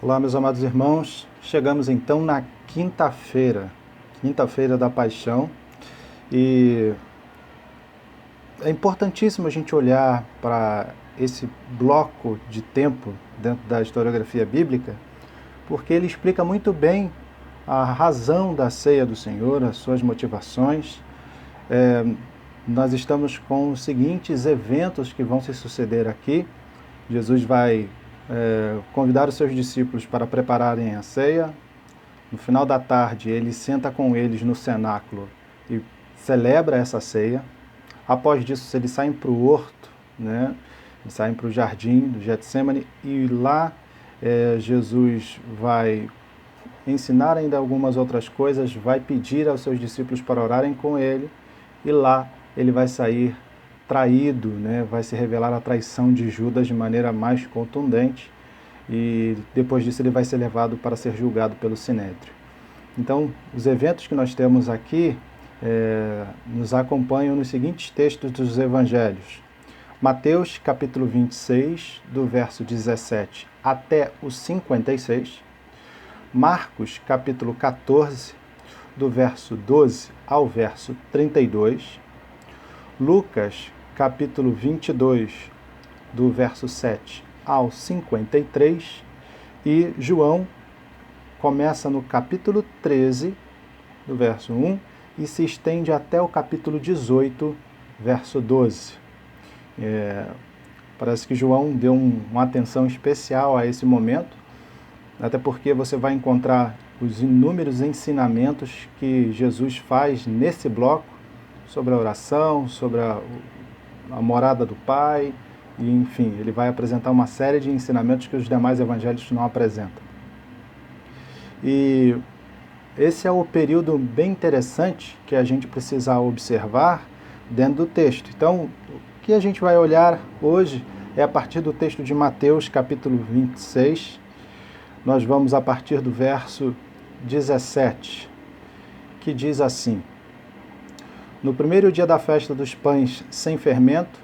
Olá, meus amados irmãos. Chegamos então na quinta-feira da Paixão, e é importantíssimo a gente olhar para esse bloco de tempo dentro da historiografia bíblica, porque ele explica muito bem a razão da ceia do Senhor, as suas motivações. Nós estamos com os seguintes eventos que vão se suceder aqui. Jesus vai convidar os seus discípulos para prepararem a ceia. No final da tarde, ele senta com eles no cenáculo e celebra essa ceia. Após disso, eles saem para o horto, né? Eles saem para o jardim do Getsêmani, e lá Jesus vai ensinar ainda algumas outras coisas, vai pedir aos seus discípulos para orarem com ele, e lá ele vai sair traído, né? Vai se revelar a traição de Judas de maneira mais contundente, e depois disso ele vai ser levado para ser julgado pelo Sinédrio. Então, os eventos que nós temos aqui nos acompanham nos seguintes textos dos Evangelhos. Mateus, capítulo 26, do verso 17 até o 56. Marcos, capítulo 14, do verso 12 ao verso 32. Lucas, capítulo 22, do verso 7 ao 53. E João começa no capítulo 13, do verso 1, e se estende até o capítulo 18, verso 12. Parece que João deu uma atenção especial a esse momento, até porque você vai encontrar os inúmeros ensinamentos que Jesus faz nesse bloco, sobre a oração, sobre a morada do Pai, e enfim, ele vai apresentar uma série de ensinamentos que os demais evangelhos não apresentam. E esse é o período bem interessante que a gente precisa observar dentro do texto. Então, o que a gente vai olhar hoje é a partir do texto de Mateus, capítulo 26. Nós vamos a partir do verso 17, que diz assim: No primeiro dia da festa dos pães sem fermento,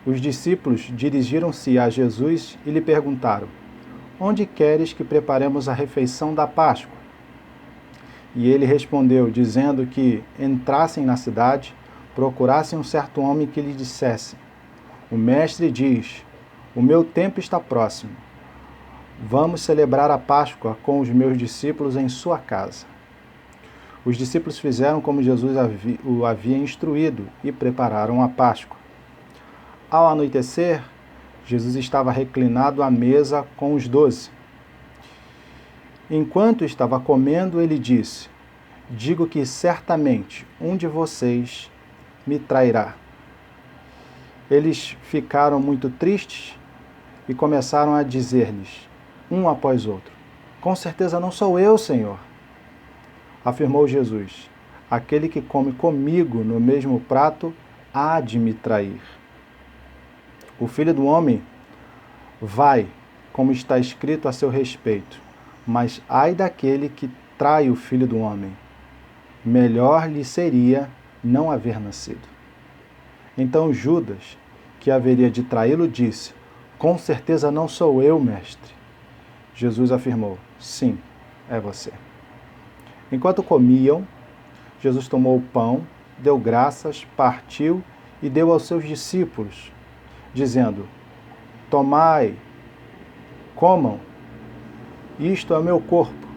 os discípulos dirigiram-se a Jesus e lhe perguntaram: Onde queres que preparemos a refeição da Páscoa? E ele respondeu, dizendo que entrassem na cidade, procurassem um certo homem que lhe dissesse: O mestre diz, o meu tempo está próximo. Vamos celebrar a Páscoa com os meus discípulos em sua casa. Os discípulos fizeram como Jesus o havia instruído e prepararam a Páscoa. Ao anoitecer, Jesus estava reclinado à mesa com os 12. Enquanto estava comendo, ele disse: Digo que certamente um de vocês me trairá. Eles ficaram muito tristes e começaram a dizer-lhes, um após outro: Com certeza não sou eu, Senhor. Afirmou Jesus: Aquele que come comigo no mesmo prato há de me trair. O Filho do Homem vai, como está escrito a seu respeito, mas ai daquele que trai o Filho do Homem. Melhor lhe seria não haver nascido. Então Judas, que haveria de traí-lo, disse: Com certeza não sou eu, mestre. Jesus afirmou: Sim, é você. Enquanto comiam, Jesus tomou o pão, deu graças, partiu e deu aos seus discípulos, dizendo: Tomai, comam, isto é o meu corpo.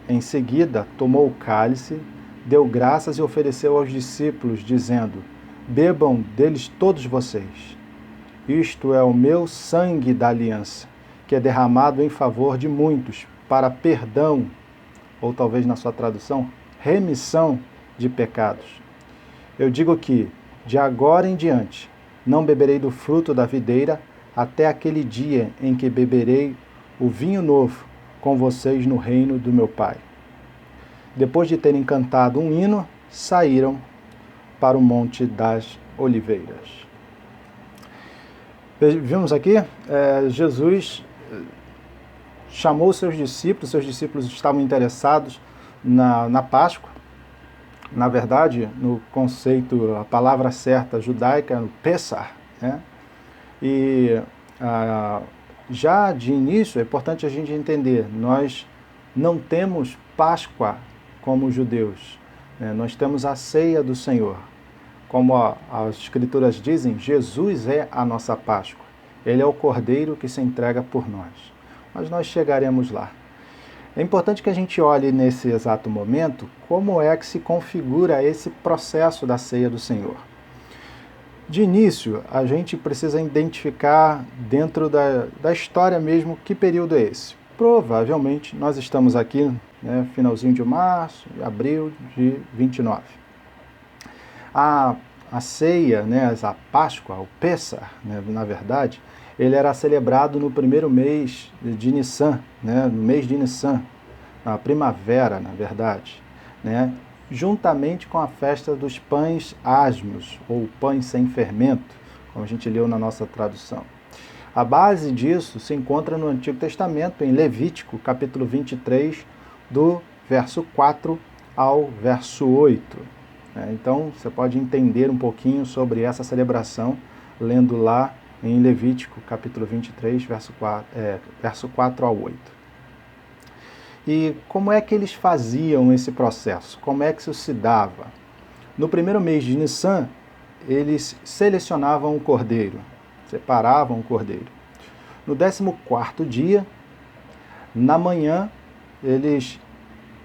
Em seguida, tomou o cálice, deu graças e ofereceu aos discípulos, dizendo: Bebam deles todos vocês. Isto é o meu sangue da aliança, que é derramado em favor de muitos, para perdão, ou talvez na sua tradução, remissão de pecados. Eu digo que, de agora em diante, não beberei do fruto da videira até aquele dia em que beberei o vinho novo com vocês no reino do meu Pai. Depois de terem cantado um hino, saíram para o Monte das Oliveiras. Vimos aqui, Jesus chamou seus discípulos estavam interessados na Páscoa. Na verdade, no conceito, a palavra certa judaica é o Pessah, né? E Já de início, é importante a gente entender, nós não temos Páscoa como judeus, né? Nós temos a ceia do Senhor. Como as Escrituras dizem, Jesus é a nossa Páscoa. Ele é o Cordeiro que se entrega por nós. Mas nós chegaremos lá. É importante que a gente olhe nesse exato momento como é que se configura esse processo da ceia do Senhor. De início, a gente precisa identificar dentro da história mesmo que período é esse. Provavelmente nós estamos aqui, né, finalzinho de março, abril de 29. A ceia, né, a Páscoa, o Pessah, né, na verdade, ele era celebrado no primeiro mês de Nissan, né, no mês de Nissan, na primavera, na verdade, né, juntamente com a festa dos pães asmos, ou pães sem fermento, como a gente leu na nossa tradução. A base disso se encontra no Antigo Testamento, em Levítico, capítulo 23, do verso 4 ao verso 8. Então, você pode entender um pouquinho sobre essa celebração, lendo lá em Levítico, capítulo 23, verso 4 ao 8. E como é que eles faziam esse processo? Como é que isso se dava? No primeiro mês de Nissan, eles selecionavam o cordeiro, separavam o cordeiro. No 14º dia, na manhã, eles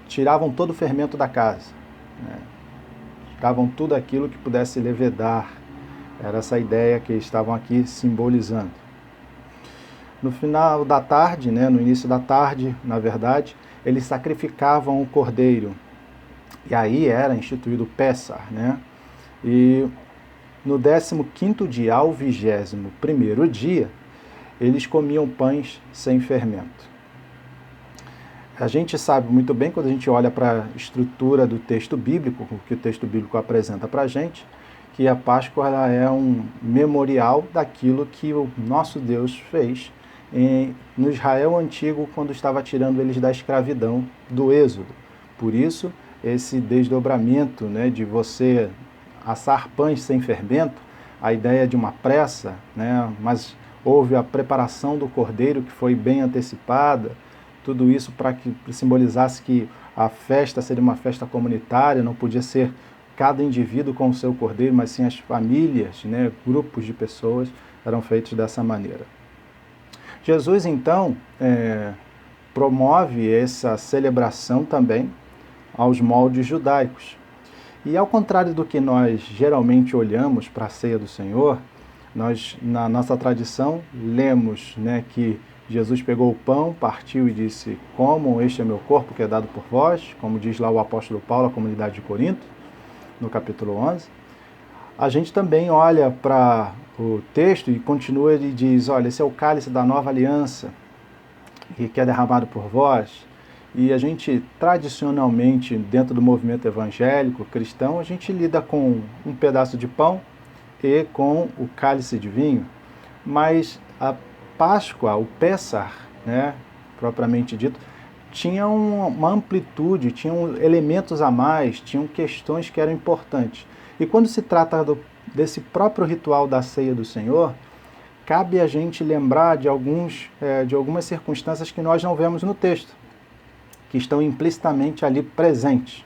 tiravam todo o fermento da casa, né? Tiravam tudo aquilo que pudesse levedar. Era essa ideia que eles estavam aqui simbolizando. No final da tarde, né, no início da tarde, na verdade, eles sacrificavam o cordeiro. E aí era instituído o Pessah, né? E no 15º dia ao 21º dia, eles comiam pães sem fermento. A gente sabe muito bem, quando a gente olha para a estrutura do texto bíblico, o que o texto bíblico apresenta para a gente, que a Páscoa ela é um memorial daquilo que o nosso Deus fez no Israel antigo, quando estava tirando eles da escravidão do Êxodo. Por isso, esse desdobramento, né, de você assar pães sem fermento, a ideia de uma pressa, né, mas houve a preparação do cordeiro que foi bem antecipada, tudo isso para que simbolizasse que a festa seria uma festa comunitária, não podia ser cada indivíduo com o seu cordeiro, mas sim as famílias, né, grupos de pessoas eram feitos dessa maneira. Jesus, então, promove essa celebração também aos moldes judaicos. E ao contrário do que nós geralmente olhamos para a ceia do Senhor, nós, na nossa tradição, lemos, né, que Jesus pegou o pão, partiu e disse: comam, este é meu corpo que é dado por vós, como diz lá o apóstolo Paulo à comunidade de Corinto, no capítulo 11. A gente também olha para o texto e continua, ele diz: olha, esse é o cálice da nova aliança, que é derramado por vós. E a gente, tradicionalmente, dentro do movimento evangélico cristão, a gente lida com um pedaço de pão e com o cálice de vinho. Mas a Páscoa, o Pessah, né, propriamente dito, tinha uma amplitude, tinham elementos a mais, tinham questões que eram importantes. E quando se trata desse próprio ritual da ceia do Senhor, cabe a gente lembrar de algumas circunstâncias que nós não vemos no texto, que estão implicitamente ali presentes.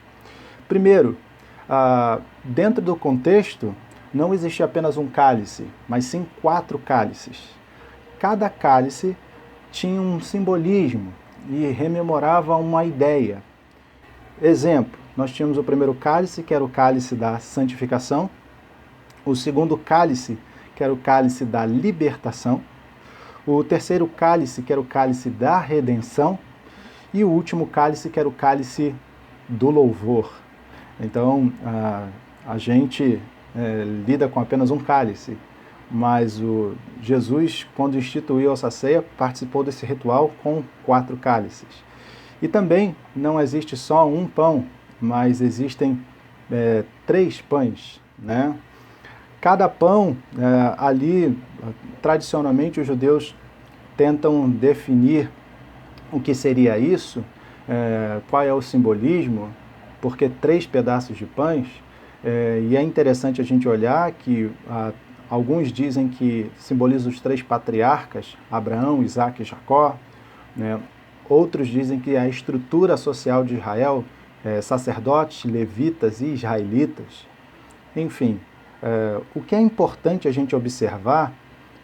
Primeiro, dentro do contexto, não existia apenas um cálice, mas sim 4 cálices. Cada cálice tinha um simbolismo e rememorava uma ideia. Exemplo, nós tínhamos o primeiro cálice, que era o cálice da santificação, o segundo cálice, que era o cálice da libertação, o terceiro cálice, que era o cálice da redenção, e o último cálice, que era o cálice do louvor. Então, a gente lida com apenas um cálice, mas Jesus, quando instituiu essa ceia, participou desse ritual com 4 cálices. E também não existe só um pão, mas existem 3 pães, né? Cada pão, ali, tradicionalmente, os judeus tentam definir o que seria isso, qual é o simbolismo, porque 3 pedaços de pães, e é interessante a gente olhar que Alguns dizem que simboliza os 3 patriarcas, Abraão, Isaque e Jacó, né? Outros dizem que a estrutura social de Israel, sacerdotes, levitas e israelitas. Enfim, o que é importante a gente observar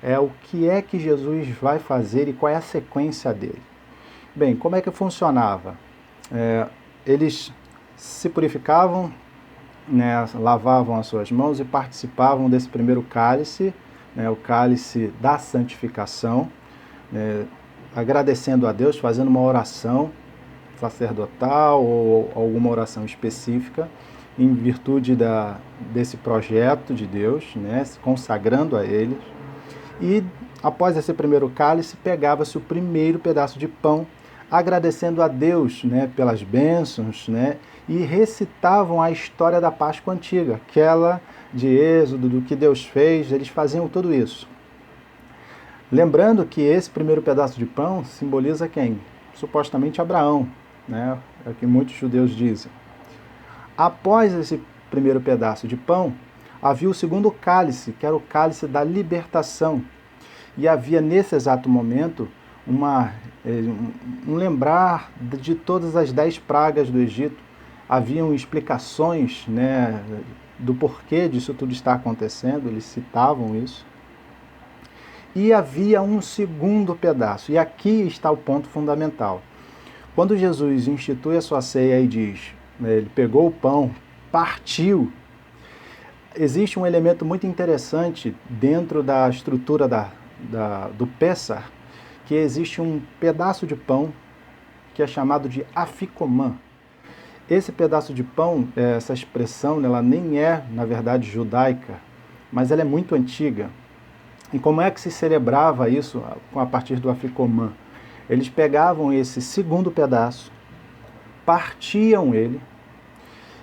é o que é que Jesus vai fazer e qual é a sequência dele. Bem, como é que funcionava? Eles se purificavam, né, lavavam as suas mãos e participavam desse primeiro cálice, né, o cálice da santificação, né, agradecendo a Deus, fazendo uma oração sacerdotal ou alguma oração específica em virtude desse projeto de Deus, né, se consagrando a eles. E após esse primeiro cálice, pegava-se o primeiro pedaço de pão, agradecendo a Deus, né, pelas bênçãos, né, e recitavam a história da Páscoa antiga, aquela de Êxodo, do que Deus fez, eles faziam tudo isso. Lembrando que esse primeiro pedaço de pão simboliza quem? Supostamente Abraão, né? É o que muitos judeus dizem. Após esse primeiro pedaço de pão, havia o segundo cálice, que era o cálice da libertação. E havia nesse exato momento um lembrar de todas as 10 pragas do Egito. Haviam explicações, né, do porquê disso tudo está acontecendo, eles citavam isso. E havia um segundo pedaço, e aqui está o ponto fundamental. Quando Jesus institui a sua ceia e diz, ele pegou o pão, partiu, existe um elemento muito interessante dentro da estrutura do Pessah, que existe um pedaço de pão que é chamado de afikoman. Esse pedaço de pão, essa expressão, ela nem é, na verdade, judaica, mas ela é muito antiga. E como é que se celebrava isso a partir do afikoman? Eles pegavam esse segundo pedaço, partiam ele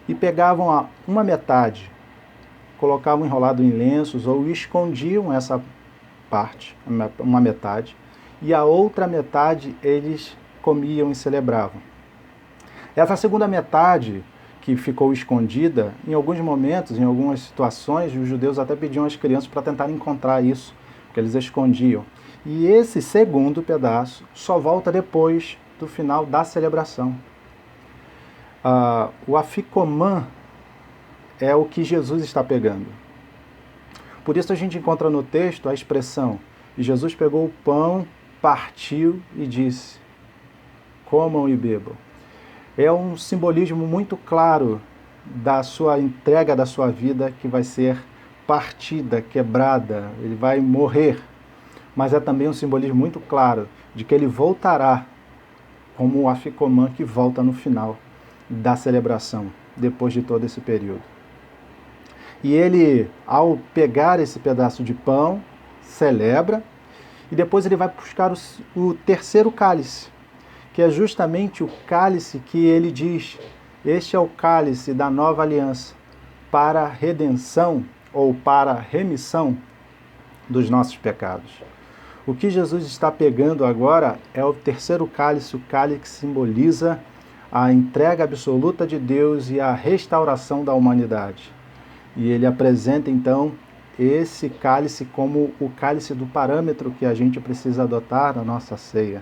e pegavam uma metade, colocavam enrolado em lenços ou escondiam essa parte, uma metade, e a outra metade eles comiam e celebravam. Essa segunda metade que ficou escondida, em alguns momentos, em algumas situações, os judeus até pediam às crianças para tentar encontrar isso, porque eles escondiam. E esse segundo pedaço só volta depois do final da celebração. O afikoman é o que Jesus está pegando. Por isso a gente encontra no texto a expressão, e Jesus pegou o pão, partiu e disse, comam e bebam. É um simbolismo muito claro da sua entrega da sua vida, que vai ser partida, quebrada, ele vai morrer. Mas é também um simbolismo muito claro de que ele voltará como o afikoman que volta no final da celebração, depois de todo esse período. E ele, ao pegar esse pedaço de pão, celebra, e depois ele vai buscar o terceiro cálice, que é justamente o cálice que ele diz, este é o cálice da nova aliança, para a redenção ou para a remissão dos nossos pecados. O que Jesus está pegando agora é o terceiro cálice, o cálice que simboliza a entrega absoluta de Deus e a restauração da humanidade. E ele apresenta então esse cálice como o cálice do parâmetro que a gente precisa adotar na nossa ceia,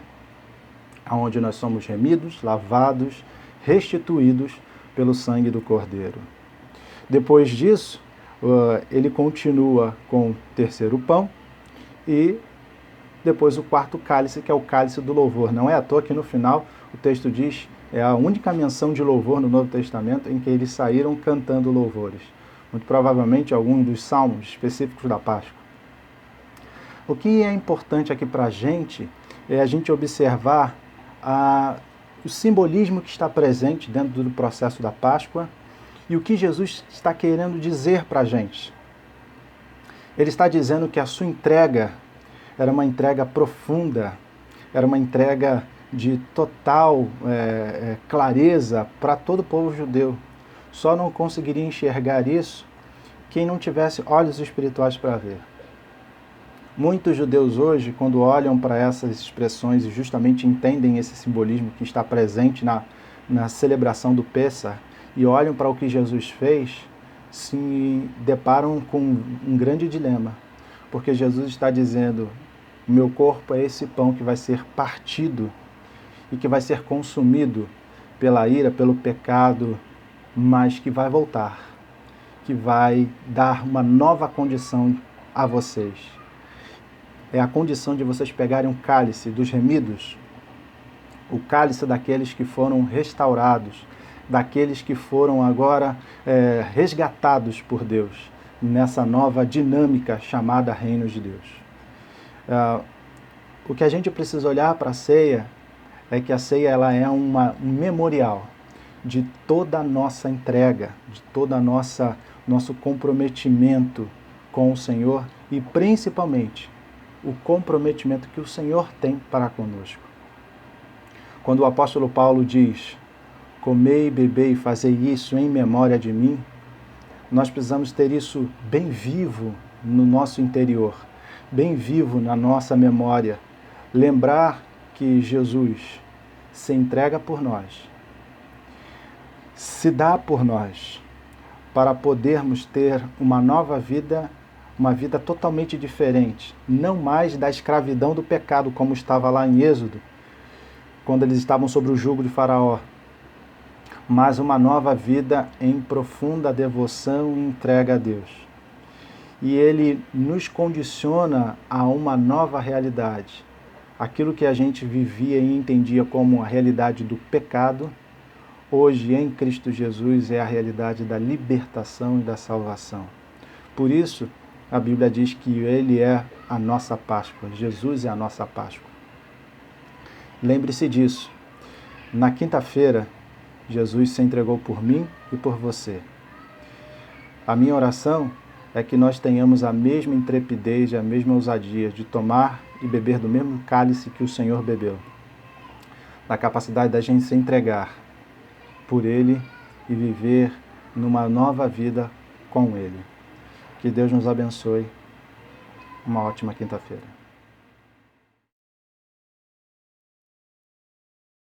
onde nós somos remidos, lavados, restituídos pelo sangue do Cordeiro. Depois disso, ele continua com o terceiro pão e depois o quarto cálice, que é o cálice do louvor. Não é à toa que no final o texto diz, é a única menção de louvor no Novo Testamento em que eles saíram cantando louvores. Muito provavelmente algum dos salmos específicos da Páscoa. O que é importante aqui para a gente é a gente observar o simbolismo que está presente dentro do processo da Páscoa e o que Jesus está querendo dizer para a gente. Ele está dizendo que a sua entrega era uma entrega profunda, era uma entrega de total clareza para todo o povo judeu. Só não conseguiria enxergar isso quem não tivesse olhos espirituais para ver. Muitos judeus hoje, quando olham para essas expressões e justamente entendem esse simbolismo que está presente na celebração do Pessah e olham para o que Jesus fez, se deparam com um grande dilema. porque Jesus está dizendo: o meu corpo é esse pão que vai ser partido e que vai ser consumido pela ira, pelo pecado, mas que vai voltar, que vai dar uma nova condição a vocês. É a condição de vocês pegarem um cálice dos remidos, o cálice daqueles que foram restaurados, daqueles que foram agora resgatados por Deus, nessa nova dinâmica chamada Reino de Deus. O que a gente precisa olhar para a ceia é que a ceia ela é um memorial de toda a nossa entrega, de todo o nosso comprometimento com o Senhor e principalmente o comprometimento que o Senhor tem para conosco. Quando o apóstolo Paulo diz: comei e bebei e fazei isso em memória de mim, nós precisamos ter isso bem vivo no nosso interior, bem vivo na nossa memória. Lembrar que Jesus se entrega por nós, se dá por nós, para podermos ter uma nova vida, uma vida totalmente diferente, não mais da escravidão do pecado, como estava lá em Êxodo, quando eles estavam sob o jugo de Faraó, mas uma nova vida em profunda devoção e entrega a Deus. E Ele nos condiciona a uma nova realidade. Aquilo que a gente vivia e entendia como a realidade do pecado, hoje em Cristo Jesus é a realidade da libertação e da salvação. Por isso, a Bíblia diz que Ele é a nossa Páscoa, Jesus é a nossa Páscoa. Lembre-se disso. Na quinta-feira, Jesus se entregou por mim e por você. A minha oração é que nós tenhamos a mesma intrepidez e a mesma ousadia de tomar e beber do mesmo cálice que o Senhor bebeu. Da capacidade da gente se entregar por Ele e viver numa nova vida com Ele. Que Deus nos abençoe. Uma ótima quinta-feira.